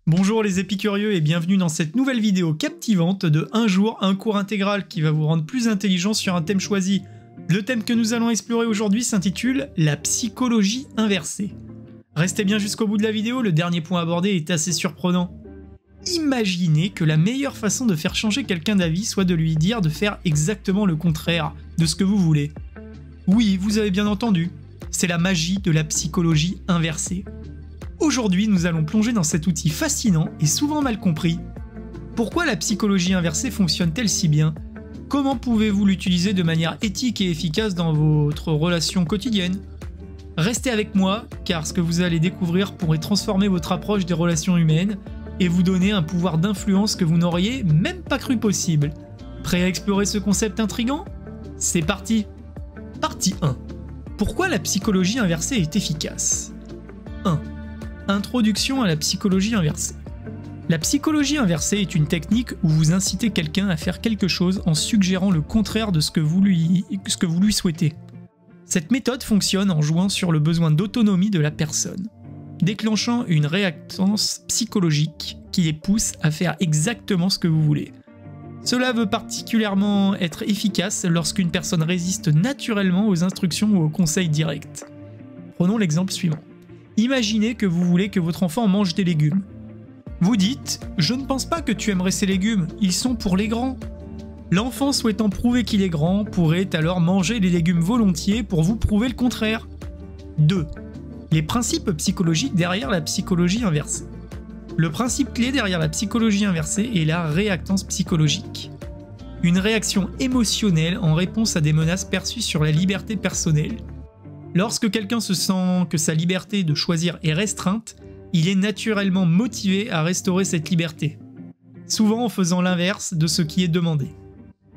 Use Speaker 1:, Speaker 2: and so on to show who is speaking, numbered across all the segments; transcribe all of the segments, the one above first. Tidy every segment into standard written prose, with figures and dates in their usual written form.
Speaker 1: Bonjour les épicurieux et bienvenue dans cette nouvelle vidéo captivante de Un jour, un cours intégral qui va vous rendre plus intelligent sur un thème choisi. Le thème que nous allons explorer aujourd'hui s'intitule la psychologie inversée. Restez bien jusqu'au bout de la vidéo, le dernier point abordé est assez surprenant. Imaginez que la meilleure façon de faire changer quelqu'un d'avis soit de lui dire de faire exactement le contraire de ce que vous voulez. Oui, vous avez bien entendu, c'est la magie de la psychologie inversée. Aujourd'hui, nous allons plonger dans cet outil fascinant et souvent mal compris. Pourquoi la psychologie inversée fonctionne-t-elle si bien? Comment pouvez-vous l'utiliser de manière éthique et efficace dans votre relation quotidienne? Restez avec moi, car ce que vous allez découvrir pourrait transformer votre approche des relations humaines et vous donner un pouvoir d'influence que vous n'auriez même pas cru possible. Prêt à explorer ce concept intriguant? C'est parti! Partie 1. Pourquoi la psychologie inversée est efficace? 1. Introduction à la psychologie inversée. La psychologie inversée est une technique où vous incitez quelqu'un à faire quelque chose en suggérant le contraire de ce que vous lui souhaitez. Cette méthode fonctionne en jouant sur le besoin d'autonomie de la personne, déclenchant une réactance psychologique qui les pousse à faire exactement ce que vous voulez. Cela veut particulièrement être efficace lorsqu'une personne résiste naturellement aux instructions ou aux conseils directs. Prenons l'exemple suivant. Imaginez que vous voulez que votre enfant mange des légumes. Vous dites « Je ne pense pas que tu aimerais ces légumes, ils sont pour les grands ». L'enfant souhaitant prouver qu'il est grand pourrait alors manger les légumes volontiers pour vous prouver le contraire. 2. Les principes psychologiques derrière la psychologie inversée. Le principe clé derrière la psychologie inversée est la réactance psychologique. Une réaction émotionnelle en réponse à des menaces perçues sur la liberté personnelle. Lorsque quelqu'un se sent que sa liberté de choisir est restreinte, il est naturellement motivé à restaurer cette liberté, souvent en faisant l'inverse de ce qui est demandé.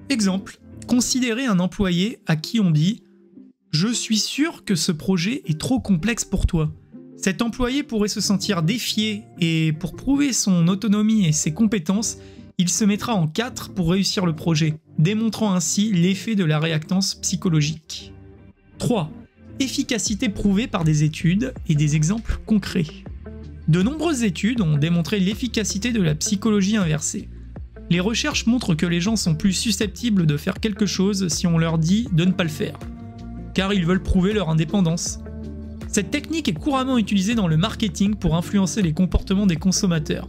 Speaker 1: Exemple, considérez un employé à qui on dit « Je suis sûr que ce projet est trop complexe pour toi ». Cet employé pourrait se sentir défié et pour prouver son autonomie et ses compétences, il se mettra en 4 pour réussir le projet, démontrant ainsi l'effet de la réactance psychologique. 3. Efficacité prouvée par des études et des exemples concrets. De nombreuses études ont démontré l'efficacité de la psychologie inversée. Les recherches montrent que les gens sont plus susceptibles de faire quelque chose si on leur dit de ne pas le faire, car ils veulent prouver leur indépendance. Cette technique est couramment utilisée dans le marketing pour influencer les comportements des consommateurs.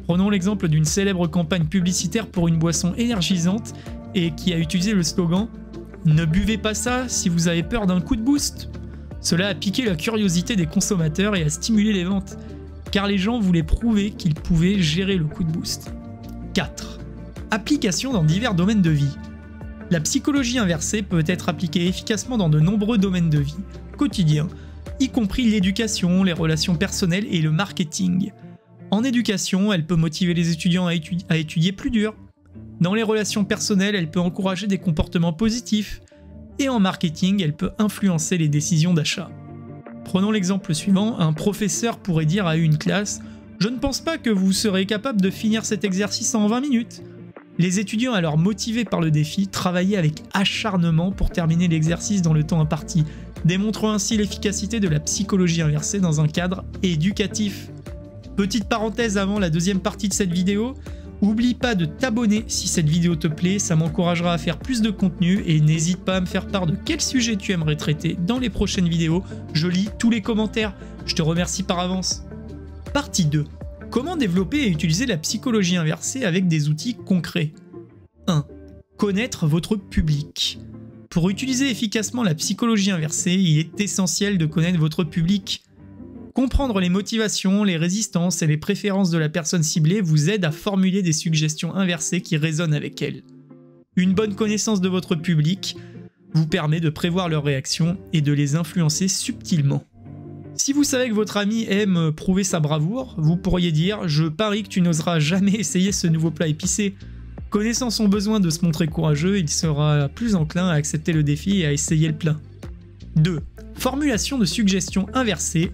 Speaker 1: Prenons l'exemple d'une célèbre campagne publicitaire pour une boisson énergisante et qui a utilisé le slogan « Ne buvez pas ça si vous avez peur d'un coup de boost ». Cela a piqué la curiosité des consommateurs et a stimulé les ventes, car les gens voulaient prouver qu'ils pouvaient gérer le coup de boost. 4. Application dans divers domaines de vie. La psychologie inversée peut être appliquée efficacement dans de nombreux domaines de vie, quotidiens, y compris l'éducation, les relations personnelles et le marketing. En éducation, elle peut motiver les étudiants à étudier plus dur. Dans les relations personnelles, elle peut encourager des comportements positifs. Et en marketing, elle peut influencer les décisions d'achat. Prenons l'exemple suivant, un professeur pourrait dire à une classe « Je ne pense pas que vous serez capable de finir cet exercice en 20 minutes ». Les étudiants alors motivés par le défi travaillaient avec acharnement pour terminer l'exercice dans le temps imparti, démontrant ainsi l'efficacité de la psychologie inversée dans un cadre éducatif. Petite parenthèse avant la deuxième partie de cette vidéo, n'oublie pas de t'abonner si cette vidéo te plaît, ça m'encouragera à faire plus de contenu et n'hésite pas à me faire part de quel sujet tu aimerais traiter dans les prochaines vidéos, je lis tous les commentaires, je te remercie par avance. Partie 2. Comment développer et utiliser la psychologie inversée avec des outils concrets? 1. Connaître votre public. Pour utiliser efficacement la psychologie inversée, il est essentiel de connaître votre public. Comprendre les motivations, les résistances et les préférences de la personne ciblée vous aide à formuler des suggestions inversées qui résonnent avec elle. Une bonne connaissance de votre public vous permet de prévoir leurs réactions et de les influencer subtilement. Si vous savez que votre ami aime prouver sa bravoure, vous pourriez dire « Je parie que tu n'oseras jamais essayer ce nouveau plat épicé ». Connaissant son besoin de se montrer courageux, il sera plus enclin à accepter le défi et à essayer le plat. 2. Formulation de suggestions inversées.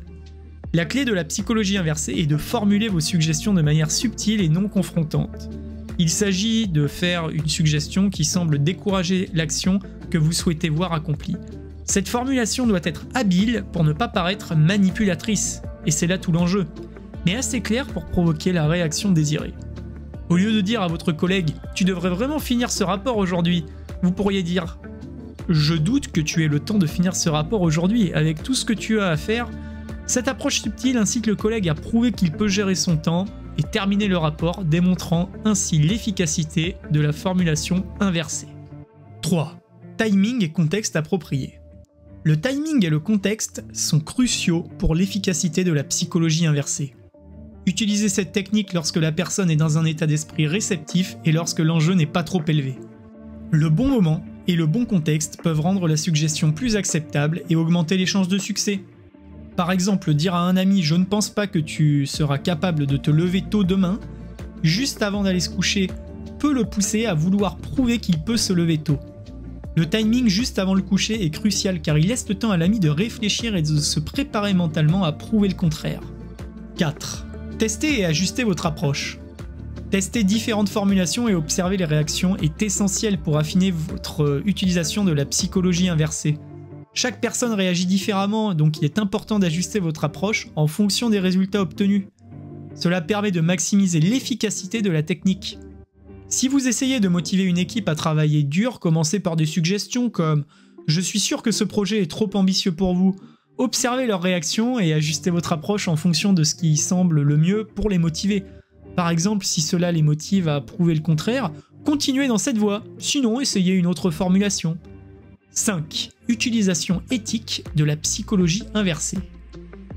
Speaker 1: La clé de la psychologie inversée est de formuler vos suggestions de manière subtile et non confrontante. Il s'agit de faire une suggestion qui semble décourager l'action que vous souhaitez voir accomplie. Cette formulation doit être habile pour ne pas paraître manipulatrice, et c'est là tout l'enjeu. mais assez clair pour provoquer la réaction désirée. Au lieu de dire à votre collègue « Tu devrais vraiment finir ce rapport aujourd'hui », vous pourriez dire « Je doute que tu aies le temps de finir ce rapport aujourd'hui avec tout ce que tu as à faire ». Cette approche subtile incite le collègue à prouver qu'il peut gérer son temps et terminer le rapport, démontrant ainsi l'efficacité de la formulation inversée. 3. Timing et contexte approprié. Le timing et le contexte sont cruciaux pour l'efficacité de la psychologie inversée. Utilisez cette technique lorsque la personne est dans un état d'esprit réceptif et lorsque l'enjeu n'est pas trop élevé. Le bon moment et le bon contexte peuvent rendre la suggestion plus acceptable et augmenter les chances de succès. Par exemple, dire à un ami « Je ne pense pas que tu seras capable de te lever tôt demain » juste avant d'aller se coucher peut le pousser à vouloir prouver qu'il peut se lever tôt. Le timing juste avant le coucher est crucial car il laisse le temps à l'ami de réfléchir et de se préparer mentalement à prouver le contraire. 4. Testez et ajustez votre approche. Tester différentes formulations et observer les réactions est essentiel pour affiner votre utilisation de la psychologie inversée. Chaque personne réagit différemment, donc il est important d'ajuster votre approche en fonction des résultats obtenus. Cela permet de maximiser l'efficacité de la technique. Si vous essayez de motiver une équipe à travailler dur, commencez par des suggestions comme « Je suis sûr que ce projet est trop ambitieux pour vous ». Observez leurs réactions et ajustez votre approche en fonction de ce qui semble le mieux pour les motiver. Par exemple, si cela les motive à prouver le contraire, continuez dans cette voie, sinon essayez une autre formulation. 5. Utilisation éthique de la psychologie inversée.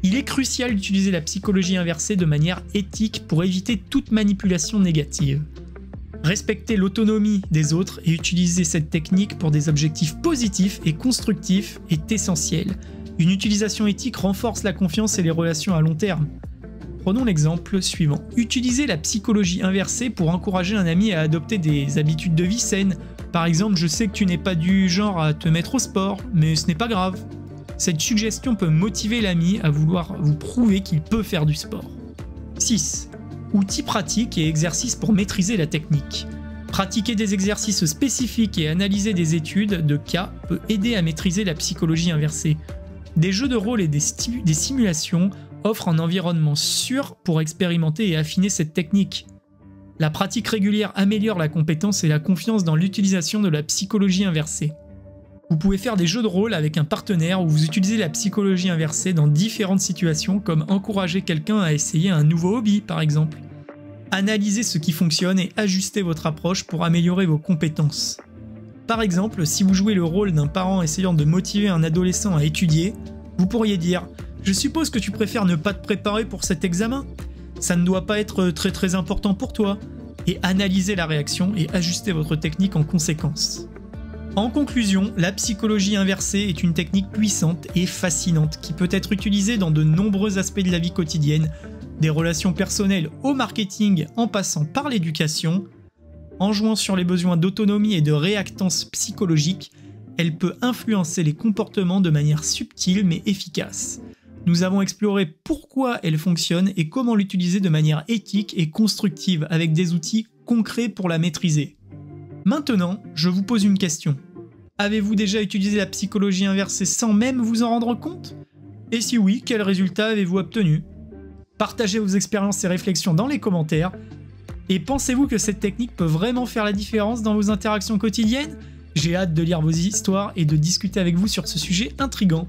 Speaker 1: Il est crucial d'utiliser la psychologie inversée de manière éthique pour éviter toute manipulation négative. Respecter l'autonomie des autres et utiliser cette technique pour des objectifs positifs et constructifs est essentiel. Une utilisation éthique renforce la confiance et les relations à long terme. Prenons l'exemple suivant. Utilisez la psychologie inversée pour encourager un ami à adopter des habitudes de vie saines. Par exemple, je sais que tu n'es pas du genre à te mettre au sport, mais ce n'est pas grave. Cette suggestion peut motiver l'ami à vouloir vous prouver qu'il peut faire du sport. 6. Outils pratiques et exercices pour maîtriser la technique. Pratiquer des exercices spécifiques et analyser des études de cas peut aider à maîtriser la psychologie inversée. Des jeux de rôle et des simulations offrent un environnement sûr pour expérimenter et affiner cette technique. La pratique régulière améliore la compétence et la confiance dans l'utilisation de la psychologie inversée. Vous pouvez faire des jeux de rôle avec un partenaire où vous utilisez la psychologie inversée dans différentes situations comme encourager quelqu'un à essayer un nouveau hobby par exemple. Analysez ce qui fonctionne et ajustez votre approche pour améliorer vos compétences. Par exemple, si vous jouez le rôle d'un parent essayant de motiver un adolescent à étudier, vous pourriez dire « Je suppose que tu préfères ne pas te préparer pour cet examen ? Ça ne doit pas être très important pour toi » et analysez la réaction et ajustez votre technique en conséquence. En conclusion, la psychologie inversée est une technique puissante et fascinante qui peut être utilisée dans de nombreux aspects de la vie quotidienne, des relations personnelles au marketing en passant par l'éducation. En jouant sur les besoins d'autonomie et de réactance psychologique, elle peut influencer les comportements de manière subtile mais efficace. Nous avons exploré pourquoi elle fonctionne et comment l'utiliser de manière éthique et constructive avec des outils concrets pour la maîtriser. Maintenant, je vous pose une question. Avez-vous déjà utilisé la psychologie inversée sans même vous en rendre compte ? Et si oui, quels résultats avez-vous obtenus ? Partagez vos expériences et réflexions dans les commentaires. Et pensez-vous que cette technique peut vraiment faire la différence dans vos interactions quotidiennes ? J'ai hâte de lire vos histoires et de discuter avec vous sur ce sujet intriguant.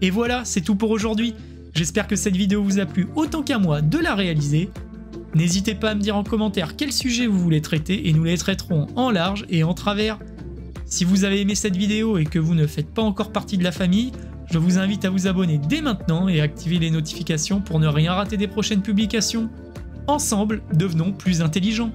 Speaker 1: Et voilà, c'est tout pour aujourd'hui. J'espère que cette vidéo vous a plu autant qu'à moi de la réaliser. N'hésitez pas à me dire en commentaire quel sujet vous voulez traiter et nous les traiterons en large et en travers. Si vous avez aimé cette vidéo et que vous ne faites pas encore partie de la famille, je vous invite à vous abonner dès maintenant et à activer les notifications pour ne rien rater des prochaines publications. Ensemble, devenons plus intelligents.